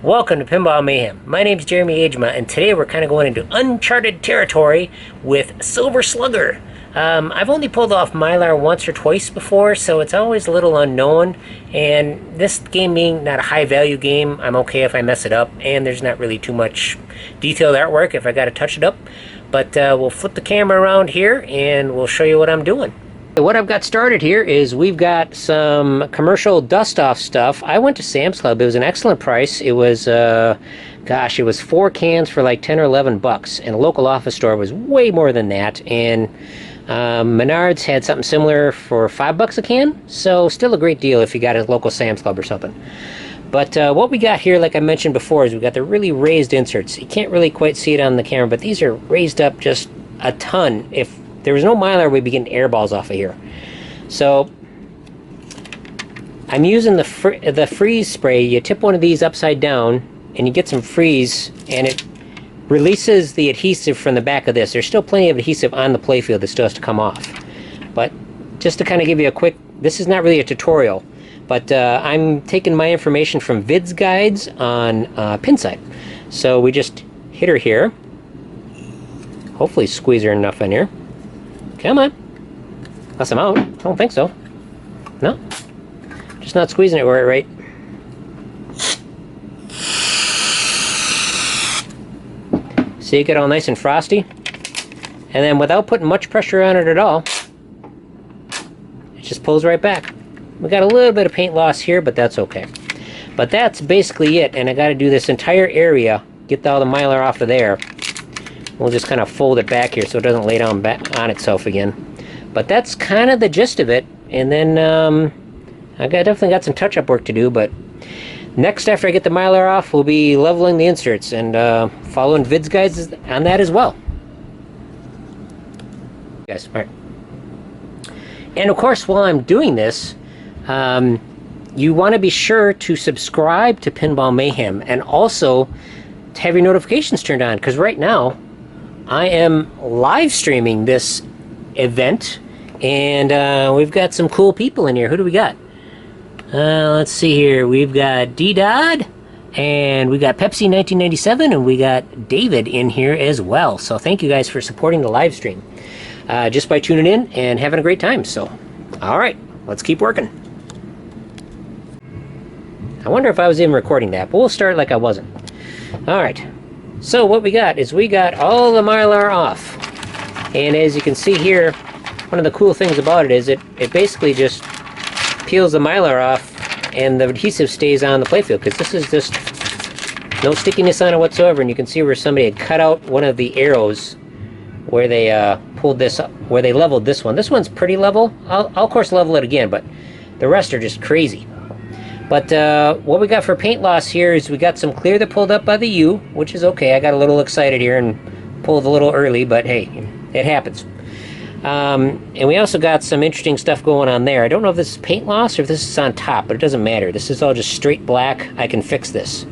Welcome to Pinball Mayhem. My name's Jeremy Agema, and today we're kind of going into uncharted territory with Silver Slugger. I've only pulled off Mylar once or twice before, so it's always a little unknown, and this game being not a high-value game, I'm okay if I mess it up, and there's not really too much detailed artwork if I gotta touch it up. But we'll flip the camera around here, and we'll show you what I'm doing. What I've got started here is we've got some commercial dust-off stuff. I went to Sam's Club. It was an excellent price. It was, gosh, it was 4 cans for like 10 or 11 bucks. And a local office store was way more than that. And Menards had something similar for 5 bucks a can. So still a great deal if you got a local Sam's Club or something. But what we got here, like I mentioned before, is we got the really raised inserts. You can't really quite see it on the camera, but these are raised up just a ton. If there was no Mylar, we'd be getting air balls off of here. So I'm using the freeze spray. You tip one of these upside down and you get some freeze, and it releases the adhesive from the back of this. There's still plenty of adhesive on the playfield that still has to come off. But just to kind of give you a quick, this is not really a tutorial, but I'm taking my information from Vids guides on Pinside. So we just hit her here. Hopefully squeeze her enough in here. Come on. Unless I'm out. I don't think so. No. Just not squeezing it right. See, it get all nice and frosty. And then without putting much pressure on it at all, it just pulls right back. We got a little bit of paint loss here, but that's okay. But that's basically it. And I got to do this entire area, get all the Mylar off of there. We'll just kind of fold it back here so it doesn't lay down back on itself again. But that's kind of the gist of it. And then I definitely got some touch-up work to do. But next, after I get the Mylar off, we'll be leveling the inserts and following Vids guides on that as well. Guys, all right. And of course, while I'm doing this, you want to be sure to subscribe to Pinball Mayhem and also to have your notifications turned on, because right now I am live streaming this event, and we've got some cool people in here. Who do we got? Let's see here. We've got D-Dodd, and we got Pepsi 1997, and we got David in here as well. So thank you guys for supporting the live stream just by tuning in and having a great time. So, all right, let's keep working. I wonder if I was even recording that, but we'll start like I wasn't. All right. So what we got is we got all the Mylar off, and as you can see here, one of the cool things about it is it basically just peels the Mylar off and the adhesive stays on the playfield, because this is just no stickiness on it whatsoever. And you can see where somebody had cut out one of the arrows where they pulled this up, where they leveled this one. This one's pretty level. I'll of course level it again, but the rest are just crazy. But what we got for paint loss here is we got some clear that pulled up by the U, which is okay. I got a little excited here and pulled a little early, but hey, it happens. And we also got some interesting stuff going on there. I don't know if this is paint loss or if this is on top, but it doesn't matter. This is all just straight black. I can fix this.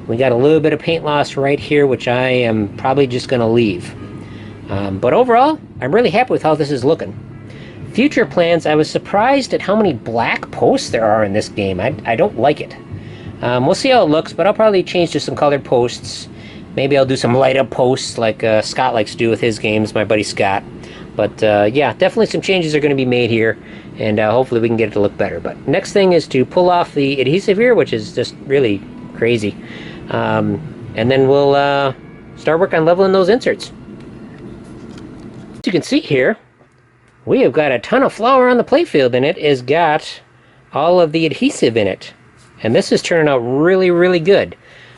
We got a little bit of paint loss right here, which I am probably just going to leave. But overall, I'm really happy with how this is looking. Future plans, I was surprised at how many black posts there are in this game. I don't like it. We'll see how it looks, but I'll probably change to some colored posts. Maybe I'll do some light up posts like Scott likes to do with his games, my buddy Scott. But yeah, definitely some changes are going to be made here, and hopefully we can get it to look better. But next thing is to pull off the adhesive here, which is just really crazy. And then we'll start work on leveling those inserts. As you can see here, we have got a ton of flour on the playfield, and it has got all of the adhesive in it. And this is turning out really, really good.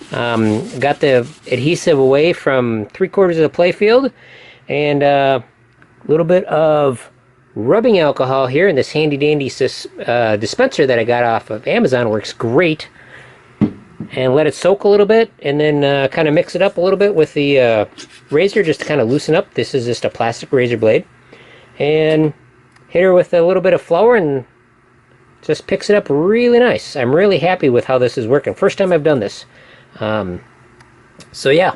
Got the adhesive away from 3/4 of the playfield, and a little bit of rubbing alcohol here in this handy-dandy dispenser that I got off of Amazon. Works great. And let it soak a little bit, and then kind of mix it up a little bit with the razor just to kind of loosen up. This is just a plastic razor blade. And hit her with a little bit of flour and just picks it up really nice. I'm really happy with how this is working. First time I've done this. So yeah,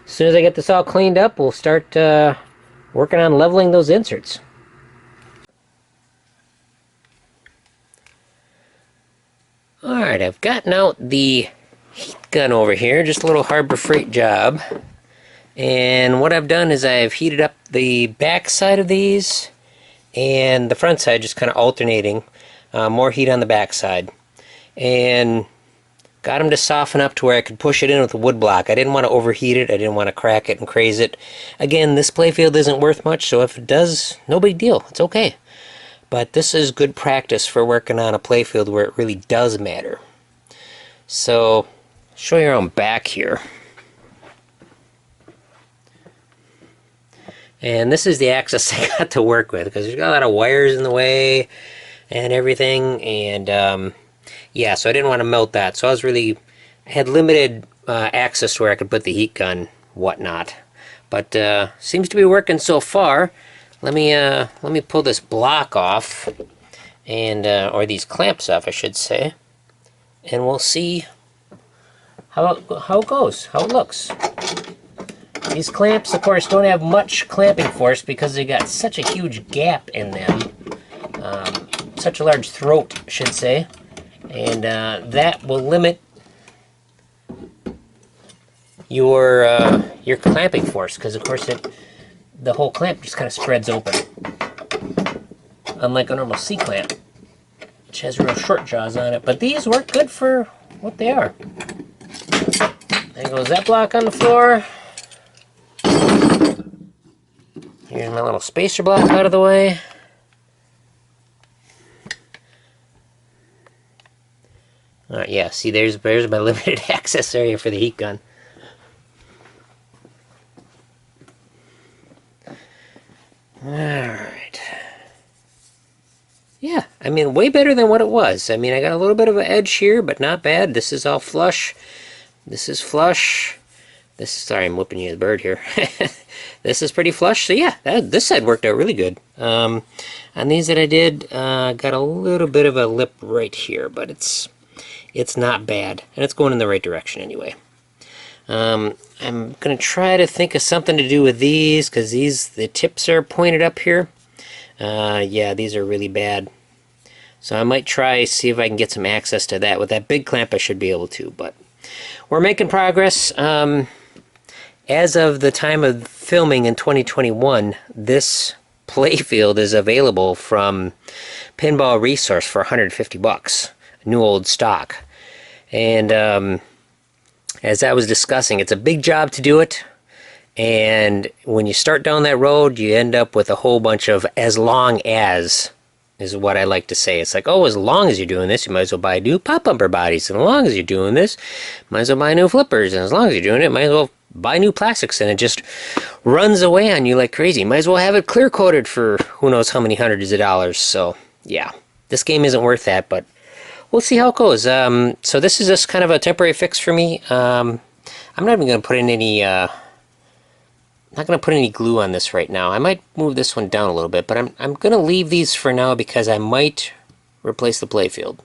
as soon as I get this all cleaned up, we'll start working on leveling those inserts. Alright, I've gotten out the heat gun over here, just a little Harbor Freight job. And what I've done is I've heated up the back side of these and the front side, just kind of alternating. More heat on the back side. And got them to soften up to where I could push it in with a wood block. I didn't want to overheat it. I didn't want to crack it and craze it. Again, this playfield isn't worth much, so if it does, no big deal. It's okay. But this is good practice for working on a playfield where it really does matter. So, show you around back here. And this is the axis I got to work with, because there's got a lot of wires in the way and everything, and yeah, so I didn't want to melt that. So I had limited access to where I could put the heat gun, whatnot. But seems to be working so far. Let me pull this block off, and or these clamps off, I should say, and we'll see how it goes, how it looks. These clamps, of course, don't have much clamping force because they got such a huge gap in them, such a large throat, I should say. And that will limit your clamping force, because of course the whole clamp just kind of spreads open, unlike a normal C clamp, which has real short jaws on it. But these work good for what they are. There goes that block on the floor. Here's my little spacer block out of the way. Yeah, see, there's my limited access area for the heat gun. Alright. Yeah, I mean, way better than what it was. I mean, I got a little bit of an edge here, but not bad. This is all flush. This is flush. Sorry, I'm whipping you the bird here. This is pretty flush. So yeah, this side worked out really good. On these that I did, got a little bit of a lip right here, but it's not bad, and it's going in the right direction anyway. I'm going to try to think of something to do with these, because the tips are pointed up here. Yeah, these are really bad. So I might see if I can get some access to that. With that big clamp, I should be able to, but we're making progress. As of the time of filming in 2021, this playfield is available from Pinball Resource for 150 bucks. New old stock. And as I was discussing, it's a big job to do it, and when you start down that road, you end up with a whole bunch of as long as is what I like to say. It's like, oh, as long as you're doing this, you might as well buy new pop bumper bodies, and as long as you're doing this, might as well buy new flippers, and as long as you're doing it, might as well buy new plastics, and it just runs away on you like crazy. Might as well have it clear coated for who knows how many hundreds of dollars. So yeah, this game isn't worth that, but we'll see how it goes. So this is just kind of a temporary fix for me. I'm not even going to put in any, not going to put any glue on this right now. I might move this one down a little bit, but I'm going to leave these for now because I might replace the playfield.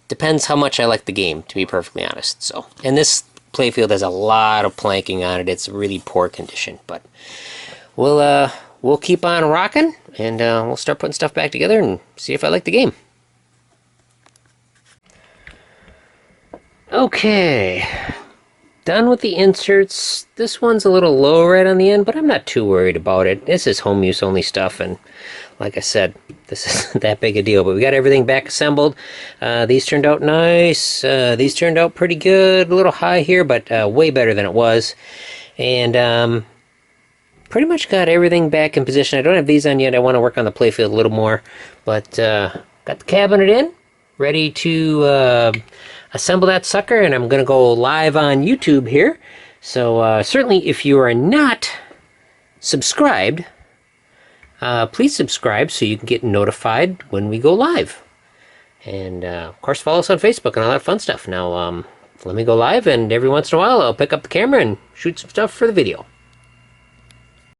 Depends how much I like the game, to be perfectly honest. So, and this playfield has a lot of planking on it. It's really poor condition, but we'll keep on rocking, and we'll start putting stuff back together and see if I like the game. Okay, done with the inserts. This one's a little low right on the end, but I'm not too worried about it. This is home use only stuff, and like I said, this isn't that big a deal. But we got everything back assembled. These turned out nice. These turned out pretty good. A little high here, but way better than it was. And pretty much got everything back in position. I don't have these on yet. I want to work on the playfield a little more. But got the cabinet in, ready to assemble that sucker, and I'm going to go live on YouTube here. So certainly if you are not subscribed, please subscribe so you can get notified when we go live. And of course follow us on Facebook and all that fun stuff. Now let me go live, and every once in a while I'll pick up the camera and shoot some stuff for the video.